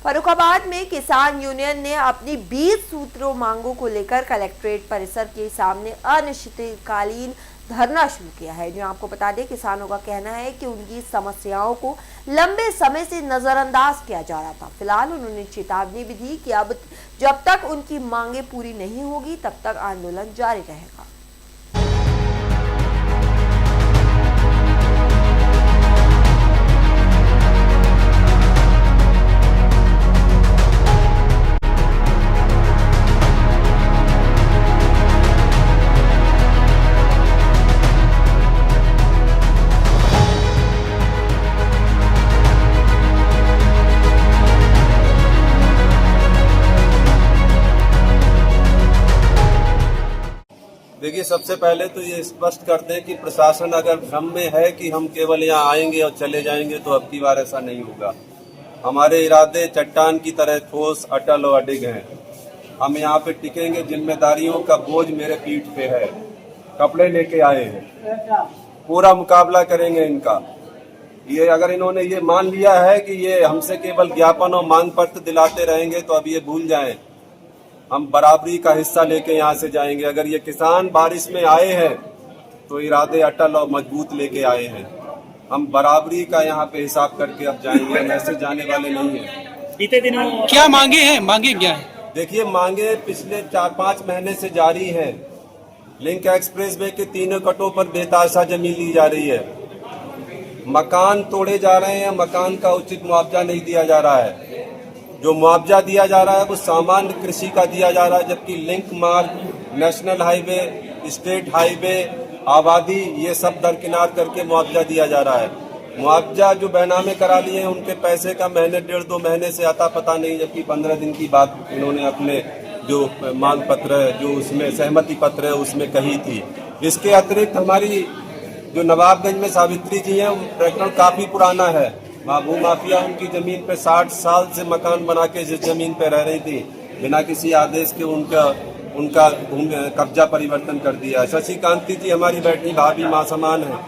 फर्रुखाबाद में किसान यूनियन ने अपनी 20 सूत्रों मांगों को लेकर कलेक्ट्रेट परिसर के सामने अनिश्चितकालीन धरना शुरू किया है। जो आपको बता दें, किसानों का कहना है कि उनकी समस्याओं को लंबे समय से नजरअंदाज किया जा रहा था। फिलहाल उन्होंने चेतावनी भी दी कि अब जब तक उनकी मांगे पूरी नहीं होगी तब तक आंदोलन जारी रहेगा। देखिए, सबसे पहले तो ये स्पष्ट कर दें कि प्रशासन अगर भ्रम में है कि हम केवल यहाँ आएंगे और चले जाएंगे तो अब की बार ऐसा नहीं होगा। हमारे इरादे चट्टान की तरह ठोस, अटल और अडिग हैं। हम यहाँ पे टिकेंगे। जिम्मेदारियों का बोझ मेरे पीठ पे है। कपड़े लेके आए हैं, पूरा मुकाबला करेंगे इनका। ये अगर इन्होंने ये मान लिया है कि ये हमसे केवल ज्ञापन और मांग पत्र दिलाते रहेंगे तो अब ये भूल जाएं। हम बराबरी का हिस्सा लेके यहाँ से जाएंगे। अगर ये किसान बारिश में आए हैं तो इरादे अटल और मजबूत लेके आए हैं। हम बराबरी का यहाँ पे हिसाब करके अब जाएंगे, हम ऐसे जाने वाले नहीं हैं। बीते दिनों क्या मांगे हैं? मांगे क्या है? देखिए, मांगे पिछले 4-5 महीने से जारी है। लिंक एक्सप्रेस वे के 3 कटों पर बेताशा जमीन ली जा रही है। मकान तोड़े जा रहे हैं, मकान का उचित मुआवजा नहीं दिया जा रहा है। जो मुआवजा दिया जा रहा है वो सामान्य कृषि का दिया जा रहा है, जबकि लिंक मार्ग, नेशनल हाईवे, स्टेट हाईवे, आबादी, ये सब दरकिनार करके मुआवजा दिया जा रहा है। मुआवजा जो बैनामे करा लिए हैं उनके पैसे का महीने 1.5-2 महीने से आता पता नहीं, जबकि 15 दिन की बात इन्होंने अपने जो मांग पत्र है, जो उसमें सहमति पत्र है, उसमें कही थी। इसके अतिरिक्त हमारी जो नवाबगंज में सावित्री जी हैं, प्रकरण काफी पुराना है। भू माफिया उनकी जमीन पे 60 साल से मकान बना के जिस जमीन पे रह रही थी, बिना किसी आदेश के उनका कब्जा परिवर्तन कर दिया। शशिकांति जी हमारी बैठी भाभी मां समान है,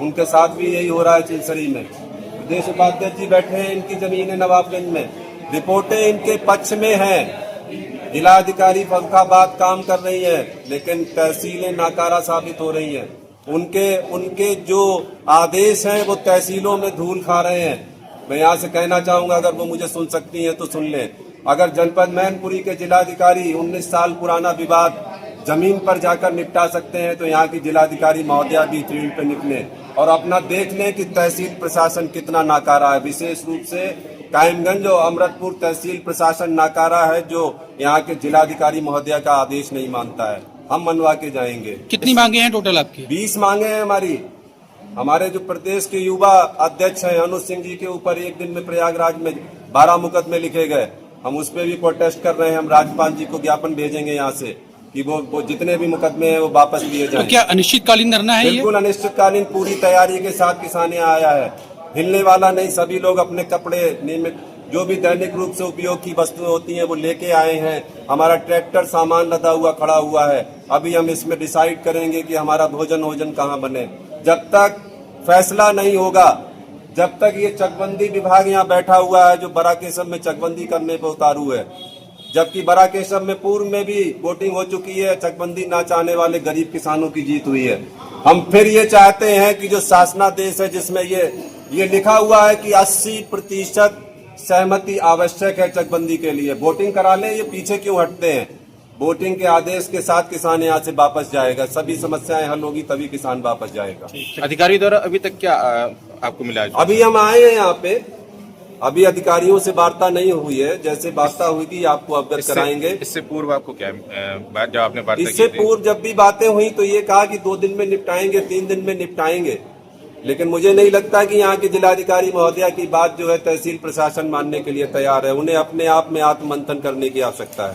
उनके साथ भी यही हो रहा है। चिलसरी में प्रदेश उपाध्यक्ष जी बैठे हैं, इनकी जमीन है नवाबगंज में, रिपोर्टें इनके पक्ष में हैं। जिलाधिकारी फर्रुखाबाद काम कर रही है, लेकिन तहसीलें नाकारा साबित हो रही हैं। उनके जो आदेश हैं वो तहसीलों में धूल खा रहे हैं। मैं यहाँ से कहना चाहूंगा, अगर वो मुझे सुन सकती हैं तो सुन लें। अगर जनपद मैनपुरी के जिलाधिकारी 19 साल पुराना विवाद जमीन पर जाकर निपटा सकते हैं तो यहाँ की जिलाधिकारी महोदया भी फील्ड पे निकले और अपना देख लें कि तहसील प्रशासन कितना नाकारा है। विशेष रूप से कायमगंज और अमृतपुर तहसील प्रशासन नाकारा है, जो यहाँ के जिलाधिकारी महोदया का आदेश नहीं मानता है। हम मनवा के जाएंगे। कितनी मांगे हैं टोटल आपकी? 20 मांगे हैं हमारी। हमारे जो प्रदेश के युवा अध्यक्ष हैं अनुज सिंह जी के ऊपर एक दिन में प्रयागराज में 12 मुकदमे लिखे गए। हम उस पर भी प्रोटेस्ट कर रहे हैं। हम राज्यपाल जी को ज्ञापन भेजेंगे यहाँ से कि वो जितने भी मुकदमे हैं वो वापस लिए जाएं। तो क्या अनिश्चितकालीन धरना है? बिल्कुल अनिश्चितकालीन, पूरी तैयारी के साथ किसान यहाँ आया है। हिलने वाला नहीं। सभी लोग अपने कपड़े, नियमित जो भी दैनिक रूप से उपयोग की वस्तुएं होती हैं वो लेके आए हैं। हमारा ट्रैक्टर सामान लदा हुआ खड़ा हुआ है। अभी हम इसमें डिसाइड करेंगे कि हमारा भोजन कहाँ बने। जब तक फैसला नहीं होगा, जब तक ये चकबंदी विभाग यहाँ बैठा हुआ है जो बराकेशम में चकबंदी करने पर उतारू है, जबकि बराकेशम में पूर्व में भी वोटिंग हो चुकी है। चकबंदी ना चाहने वाले गरीब किसानों की जीत हुई है। हम फिर ये चाहते हैं कि जो शासनादेश है जिसमें ये लिखा हुआ है कि 80% सहमति आवश्यक है चकबंदी के लिए, वोटिंग करा लें। ये पीछे क्यों हटते हैं? वोटिंग के आदेश के साथ किसान यहाँ से वापस जाएगा। सभी समस्याएं हल होगी तभी किसान वापस जाएगा। अधिकारी द्वारा अभी तक क्या आपको मिला? अभी हम आए हैं यहाँ पे, अभी अधिकारियों से वार्ता नहीं हुई है। जैसे वार्ता हुई आपको अवगत कराएंगे। इससे पूर्व आपको क्या जब आपने वार्ता की? इससे पूर्व जब भी बातें हुई तो ये कहा कि 2 दिन में निपटाएंगे, 3 दिन में निपटाएंगे, लेकिन मुझे नहीं लगता कि यहाँ के जिलाधिकारी महोदया की बात जो है तहसील प्रशासन मानने के लिए तैयार है। उन्हें अपने आप में आत्ममंथन करने की आवश्यकता है।